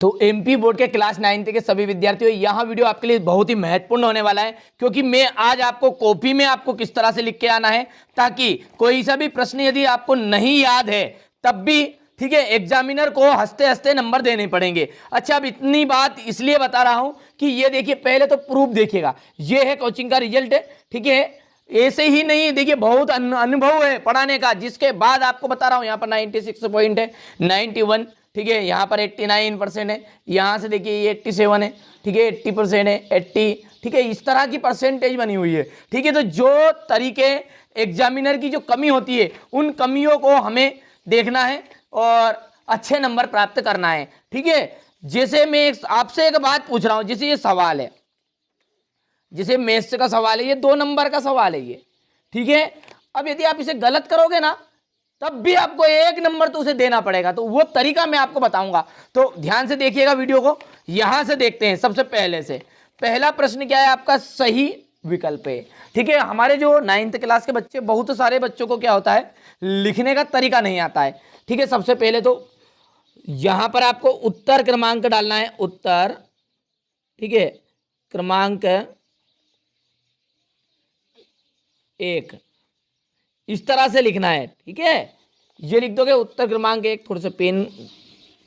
तो MP board के class 9 के सभी विद्यार्थियों, यहाँ वीडियो आपके लिए बहुत ही महत्वपूर्ण होने वाला है, क्योंकि मैं आज आपको कॉपी में आपको किस तरह से लिख के आना है, ताकि कोई सा भी प्रश्न यदि आपको नहीं याद है तब भी ठीक है एग्जामिनर को हंसते हंसते नंबर देने पड़ेंगे। अच्छा, अब इतनी बात इसलिए बता रहा हूं कि ये देखिए, पहले तो प्रूफ देखिएगा, ये है कोचिंग का रिजल्ट है, ठीक है। ऐसे ही नहीं, देखिए बहुत अनुभव है पढ़ाने का, जिसके बाद आपको बता रहा हूं यहाँ पर 96 पॉइंट है, 91, ठीक है, यहाँ पर 89% है, यहाँ से देखिए ये 87 है, ठीक है, 80% है, 80, ठीक है, इस तरह की परसेंटेज बनी हुई है, ठीक है। तो जो तरीके एग्जामिनर की जो कमी होती है, उन कमियों को हमें देखना है और अच्छे नंबर प्राप्त करना है, ठीक है। जैसे मैं आपसे एक बात पूछ रहा हूं, जैसे ये सवाल है, जैसे मैथ्स का सवाल है, ये 2 नंबर का सवाल है ये, ठीक है। अब यदि आप इसे गलत करोगे ना, तब भी आपको 1 नंबर तो उसे देना पड़ेगा, तो वो तरीका मैं आपको बताऊंगा, तो ध्यान से देखिएगा वीडियो को। यहां से देखते हैं, सबसे पहले से पहला प्रश्न क्या है आपका, सही विकल्प है, ठीक है। हमारे जो 9th क्लास के बच्चे, बहुत सारे बच्चों को क्या होता है, लिखने का तरीका नहीं आता है, ठीक है। सबसे पहले तो यहां पर आपको उत्तर क्रमांक डालना है, उत्तर, ठीक है, क्रमांक 1 इस तरह से लिखना है, ठीक है। ये लिख दोगे उत्तर क्रमांक 1, थोड़े से पेन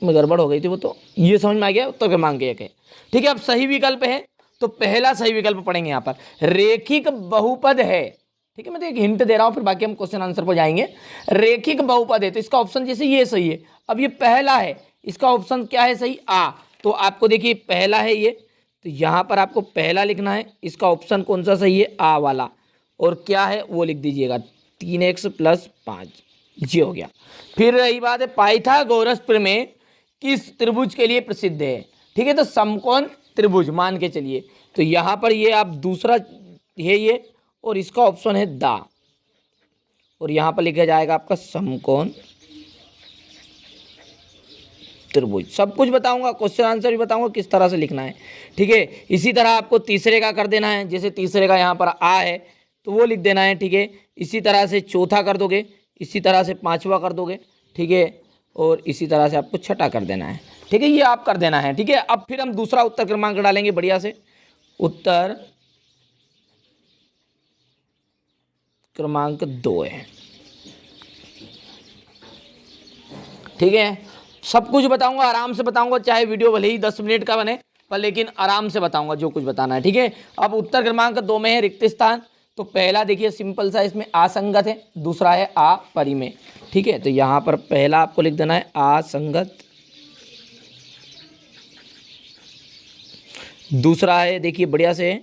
में गड़बड़ हो गई थी वो, तो ये समझ में आ गया, उत्तर क्रमांक 1 है, ठीक है। अब सही विकल्प है, तो पहला सही विकल्प पढ़ेंगे यहाँ पर, रेखिक बहुपद है, ठीक है। मैं तो एक हिंट दे रहा हूँ, फिर बाकी हम क्वेश्चन आंसर पर जाएंगे। रेखिक बहुपद है, तो इसका ऑप्शन जैसे ये सही है। अब ये पहला है, इसका ऑप्शन क्या है सही, आ, तो आपको देखिए पहला है ये, तो यहाँ पर आपको पहला लिखना है, इसका ऑप्शन कौन सा सही है, आ वाला, और क्या है वो लिख दीजिएगा, 3x + 5, ये हो गया। फिर रही बात है पाइथागोरस प्रमेय किस त्रिभुज के लिए प्रसिद्ध है, ठीक है। तो समकोण त्रिभुज मान के चलिए, तो यहाँ पर ये आप दूसरा है ये, और इसका ऑप्शन है दा, और यहाँ पर लिखा जाएगा आपका समकोण त्रिभुज। सब कुछ बताऊंगा, क्वेश्चन आंसर भी बताऊंगा किस तरह से लिखना है, ठीक है। इसी तरह आपको तीसरे का कर देना है, जैसे तीसरे का यहाँ पर आ है तो वो लिख देना है, ठीक है। इसी तरह से चौथा कर दोगे, इसी तरह से पांचवा कर दोगे, ठीक है, और इसी तरह से आपको छठा कर देना है, ठीक है। ये आप कर देना है, ठीक है। अब फिर हम दूसरा उत्तर क्रमांक डालेंगे बढ़िया से, उत्तर क्रमांक 2 है, ठीक है। सब कुछ बताऊंगा, आराम से बताऊंगा, चाहे वीडियो भले ही 10 मिनट का बने, पर लेकिन आराम से बताऊंगा जो कुछ बताना है, ठीक है। अब उत्तर क्रमांक 2 में है रिक्त स्थान, तो पहला देखिए सिंपल सा, इसमें असंगत है, दूसरा है अपरिमेय, ठीक है। तो यहाँ पर पहला आपको लिख देना है असंगत, दूसरा है देखिए बढ़िया से,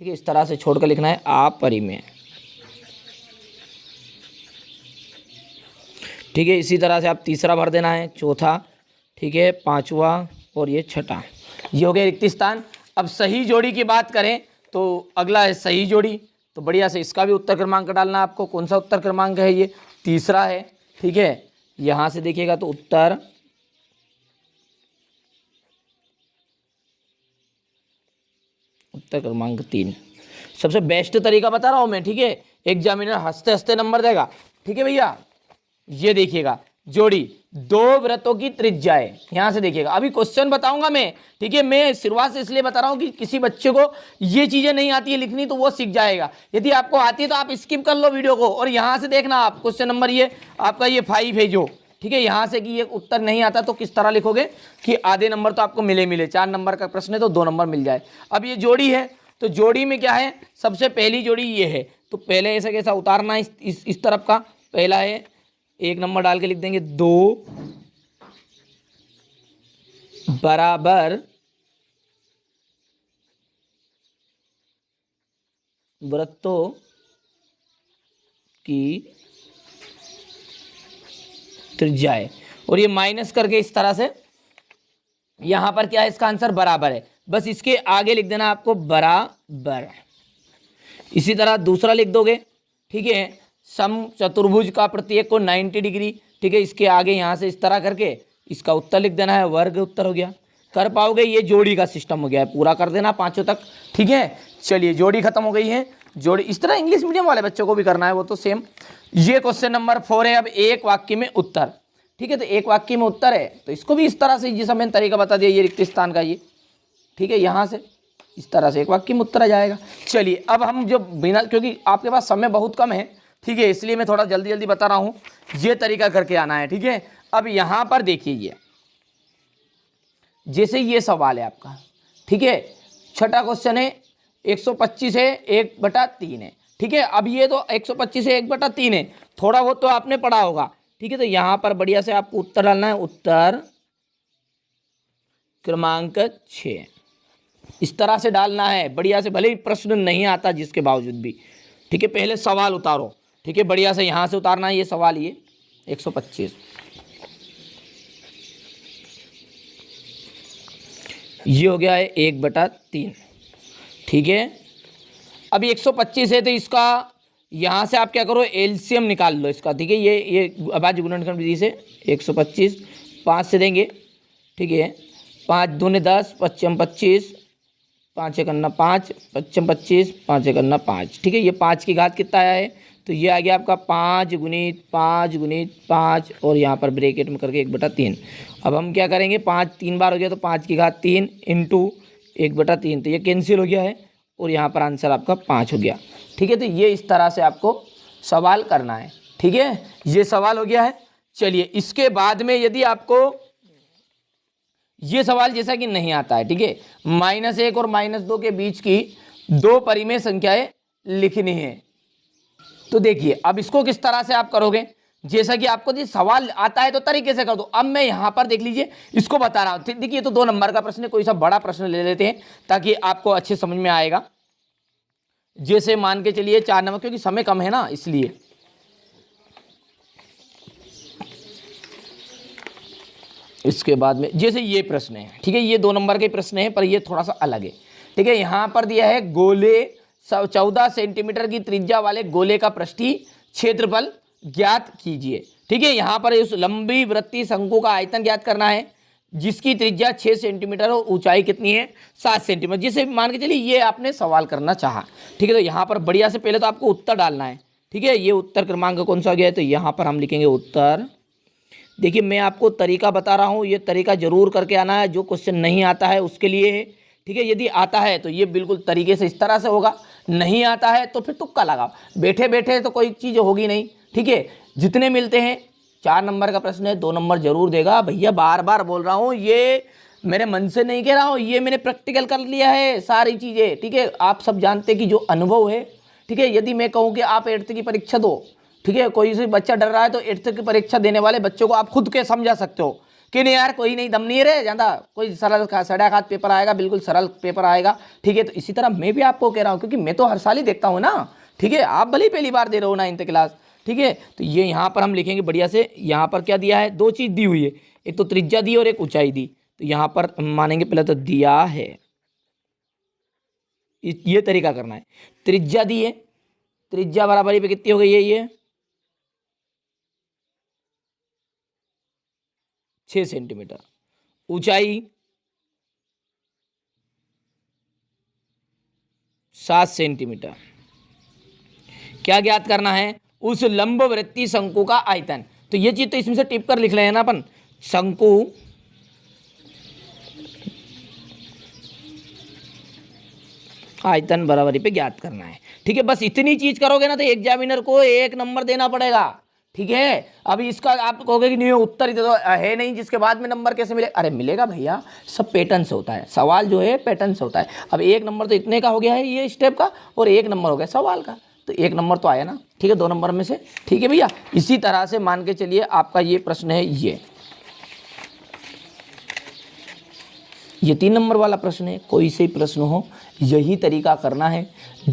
ठीक है, इस तरह से छोड़कर लिखना है अपरिमेय, ठीक है। इसी तरह से आप तीसरा भर देना है, चौथा, ठीक है, पांचवा और ये छठा, ये हो गया रिक्त स्थान। अब सही जोड़ी की बात करें तो अगला है सही जोड़ी, तो बढ़िया से इसका भी उत्तर क्रमांक डालना है आपको। कौन सा उत्तर क्रमांक है, ये तीसरा है, ठीक है। यहाँ से देखिएगा तो उत्तर क्रमांक 3, सबसे बेस्ट तरीका बता रहा हूँ मैं, ठीक है। एग्जामिनर हंसते हंसते नंबर देगा, ठीक है भैया। ये देखिएगा जोड़ी, 2 वृत्तों की त्रिज्याएं, यहां से देखिएगा, अभी क्वेश्चन बताऊंगा मैं, ठीक है। मैं शुरुआत से इसलिए बता रहा हूं कि किसी बच्चे को ये चीजें नहीं आती है लिखनी, तो वो सीख जाएगा। यदि आपको आती है तो आप स्किप कर लो वीडियो को, और यहां से देखना आप क्वेश्चन नंबर ये आपका ये 5 है जो, ठीक है। यहां से कि ये उत्तर नहीं आता तो किस तरह लिखोगे कि आधे नंबर तो आपको मिले 4 नंबर का प्रश्न है तो 2 नंबर मिल जाए। अब ये जोड़ी है, तो जोड़ी में क्या है, सबसे पहली जोड़ी ये है, तो पहले ऐसा कैसा उतारना है, इस तरफ का पहला है, 1 नंबर डाल के लिख देंगे, 2 बराबर वृत्तों की त्रिज्याएं, और ये माइनस करके इस तरह से, यहां पर क्या है इसका आंसर बराबर है, बस इसके आगे लिख देना आपको बराबर। इसी तरह दूसरा लिख दोगे, ठीक है, सम चतुर्भुज का प्रत्येक को 90 डिग्री, ठीक है, इसके आगे यहाँ से इस तरह करके इसका उत्तर लिख देना है, वर्ग उत्तर हो गया। कर पाओगे, ये जोड़ी का सिस्टम हो गया है, पूरा कर देना 5 तक, ठीक है। चलिए जोड़ी खत्म हो गई है, जोड़ी इस तरह इंग्लिश मीडियम वाले बच्चों को भी करना है, वो तो सेम। ये क्वेश्चन नंबर 4 है। अब एक वाक्य में उत्तर, ठीक है। तो एक वाक्य में उत्तर है, तो इसको भी इस तरह से, जिस मैंने तरीका बता दिया, ये रिक्त स्थान का ये, ठीक है, यहाँ से इस तरह से एक वाक्य में उत्तर आ जाएगा। चलिए अब हम जो बिना, क्योंकि आपके पास समय बहुत कम है, ठीक है, इसलिए मैं थोड़ा जल्दी जल्दी बता रहा हूँ, ये तरीका करके आना है, ठीक है। अब यहाँ पर देखिए, ये जैसे ये सवाल है आपका, ठीक है, छठा क्वेश्चन है, 125 है 1/3 है, ठीक है। अब ये तो 125 है 1/3 है, थोड़ा बहुत तो आपने पढ़ा होगा, ठीक है। तो यहाँ पर बढ़िया से आपको उत्तर डालना है, उत्तर क्रमांक 6, इस तरह से डालना है बढ़िया से, भले ही प्रश्न नहीं आता जिसके बावजूद भी, ठीक है। पहले सवाल उतारो, ठीक है, बढ़िया से यहाँ से उतारना है ये सवाल, ये 125, ये हो गया है 1/3, ठीक है। अब 125 है तो इसका यहाँ से आप क्या करो, एलसीएम निकाल लो इसका, ठीक है। ये अभाज्य गुणनखंड विधि से 125 5 से देंगे, ठीक है, 5 दूने 10, 5 25, 5 1 5, 5 25, 5 1 5, ठीक है। ये 5 की घात कितना आया है, तो ये आ गया आपका 5 गुणित 5 गुणित 5, और यहाँ पर ब्रैकेट में करके 1/3। अब हम क्या करेंगे, 5 3 बार हो गया तो 5 की घात 3 इंटू 1/3, तो ये कैंसिल हो गया है, और यहाँ पर आंसर आपका 5 हो गया, ठीक है। तो ये इस तरह से आपको सवाल करना है, ठीक है, ये सवाल हो गया है। चलिए इसके बाद में यदि आपको ये सवाल जैसा कि नहीं आता है, ठीक है, -1 और -2 के बीच की 2 परिमेय संख्याएं लिखनी है, तो देखिए अब इसको किस तरह से आप करोगे, जैसा कि आपको जी सवाल आता है तो तरीके से कर दो। अब मैं यहाँ पर देख लीजिए, इसको बता रहा हूँ, देखिए तो 2 नंबर का प्रश्न है, कोई सा बड़ा प्रश्न ले लेते हैं ताकि आपको अच्छे समझ में आएगा। जैसे मान के चलिए 4 नंबर, क्योंकि समय कम है ना इसलिए, इसके बाद में जैसे ये प्रश्न है, ठीक है, ये 2 नंबर के प्रश्न है पर ये थोड़ा सा अलग है, ठीक है। यहाँ पर दिया है गोले 14 सेंटीमीटर की त्रिज्या वाले गोले का पृष्ठीय क्षेत्रफल ज्ञात कीजिए, ठीक है। यहाँ पर उस लंबी वृत्तीय शंकु का आयतन ज्ञात करना है जिसकी त्रिज्या 6 सेंटीमीटर और ऊंचाई कितनी है 7 सेंटीमीटर, जिसे मान के चलिए ये आपने सवाल करना चाहा, ठीक है। तो यहाँ पर बढ़िया से पहले तो आपको उत्तर डालना है, ठीक है। ये उत्तर क्रमांक कौन सा हो गया है, तो यहाँ पर हम लिखेंगे उत्तर। देखिए मैं आपको तरीका बता रहा हूँ, ये तरीका जरूर करके आना है, जो क्वेश्चन नहीं आता है उसके लिए है, ठीक है। यदि आता है तो ये बिल्कुल तरीके से इस तरह से होगा, नहीं आता है तो फिर तुक्का लगाओ, बैठे बैठे तो कोई चीज़ होगी नहीं, ठीक है। जितने मिलते हैं, 4 नंबर का प्रश्न है 2 नंबर जरूर देगा भैया, बार बार बोल रहा हूँ, ये मेरे मन से नहीं कह रहा हूँ, ये मैंने प्रैक्टिकल कर लिया है सारी चीज़ें, ठीक है। आप सब जानते हैं कि जो अनुभव है, ठीक है, यदि मैं कहूँ कि आप 8th की परीक्षा दो, ठीक है, कोई से बच्चा डर रहा है तो 8th की परीक्षा देने वाले बच्चों को आप खुद के समझा सकते हो कि नहीं यार कोई नहीं, दम नहीं रहे ज़्यादा, कोई सरल सड़ा खात पेपर आएगा, बिल्कुल सरल पेपर आएगा, ठीक है। तो इसी तरह मैं भी आपको कह रहा हूँ, क्योंकि मैं तो हर साल ही देखता हूँ ना, ठीक है, आप भले ही पहली बार दे रहे हो 9th क्लास, ठीक है। तो ये यहाँ पर हम लिखेंगे बढ़िया से, यहाँ पर क्या दिया है, 2 चीज़ दी हुई है, एक तो त्रिज्या दी और एक ऊंचाई दी, तो यहाँ पर मानेंगे पहले तो दिया है, ये तरीका करना है, त्रिज्या दी है, त्रिज्या बराबरी पे कितनी हो गई है, ये 6 सेंटीमीटर, ऊंचाई 7 सेंटीमीटर, क्या ज्ञात करना है, उस लंब वृत्तीय शंकु का आयतन। तो ये चीज तो इसमें से टिप कर लिख रहे हैं ना अपन, शंकु आयतन बराबरी पे ज्ञात करना है, ठीक है। बस इतनी चीज करोगे ना तो एग्जामिनर को 1 नंबर देना पड़ेगा, ठीक है। अभी इसका आप कहोगे कि नहीं उत्तर तो है नहीं, जिसके बाद में नंबर कैसे मिले, अरे मिलेगा भैया, सब पैटर्न से होता है, सवाल जो है पैटर्न से होता है। अब 1 नंबर तो इतने का हो गया है ये स्टेप का, और 1 नंबर हो गया सवाल का, तो 1 नंबर तो आया ना, ठीक है, 2 नंबर में से, ठीक है भैया। इसी तरह से मान के चलिए आपका ये प्रश्न है, ये 3 नंबर वाला प्रश्न है, कोई से प्रश्न हो यही तरीका करना है,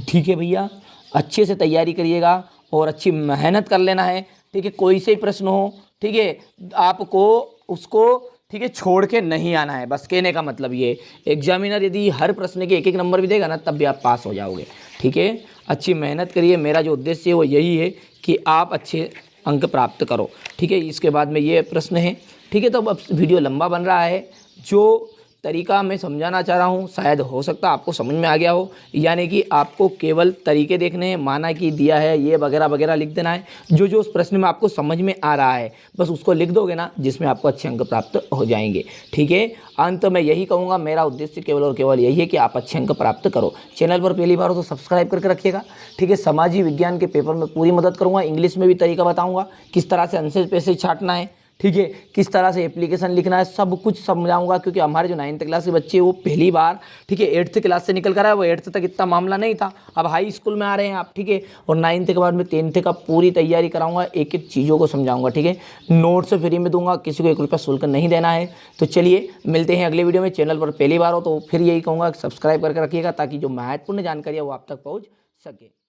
ठीक है भैया। अच्छे से तैयारी करिएगा और अच्छी मेहनत कर लेना है, ठीक है। कोई से प्रश्न हो, ठीक है, आपको उसको, ठीक है, छोड़ के नहीं आना है, बस कहने का मतलब ये। एग्जामिनर यदि हर प्रश्न के 1-1 नंबर भी देगा ना तब भी आप पास हो जाओगे, ठीक है। अच्छी मेहनत करिए, मेरा जो उद्देश्य है वो यही है कि आप अच्छे अंक प्राप्त करो, ठीक है। इसके बाद में ये प्रश्न है, ठीक है। तो अब वीडियो लंबा बन रहा है, जो तरीका मैं समझाना चाह रहा हूँ, शायद हो सकता है आपको समझ में आ गया हो। यानी कि आपको केवल तरीके देखने हैं, माना कि दिया है ये वगैरह वगैरह लिख देना है। जो उस प्रश्न में आपको समझ में आ रहा है बस उसको लिख दोगे ना, जिसमें आपको अच्छे अंक प्राप्त हो जाएंगे। ठीक है, अंत में यही कहूँगा, मेरा उद्देश्य केवल और केवल यही है कि आप अच्छे अंक प्राप्त करो। चैनल पर पहली बार हो तो सब्सक्राइब करके रखिएगा। ठीक है, समाजी विज्ञान के पेपर में पूरी मदद करूँगा, इंग्लिश में भी तरीका बताऊँगा किस तरह से आंसर पैसे छाटना है। ठीक है, किस तरह से एप्लीकेशन लिखना है, सब कुछ समझाऊंगा। क्योंकि हमारे जो 9th क्लास के बच्चे वो पहली बार, ठीक है, 8th क्लास से निकल कर आए, वो 8th तक इतना मामला नहीं था, अब हाई स्कूल में आ रहे हैं आप। ठीक है, और 9th के बाद में 10th का पूरी तैयारी कराऊंगा, एक एक चीज़ों को समझाऊंगा। ठीक है, नोट्स फ्री में दूंगा, किसी को 1 रुपया शुल्क नहीं देना है। तो चलिए मिलते हैं अगले वीडियो में। चैनल पर पहली बार हो तो फिर यही कहूँगा सब्सक्राइब करके रखिएगा, ताकि जो महत्वपूर्ण जानकारी है वो आप तक पहुँच सके।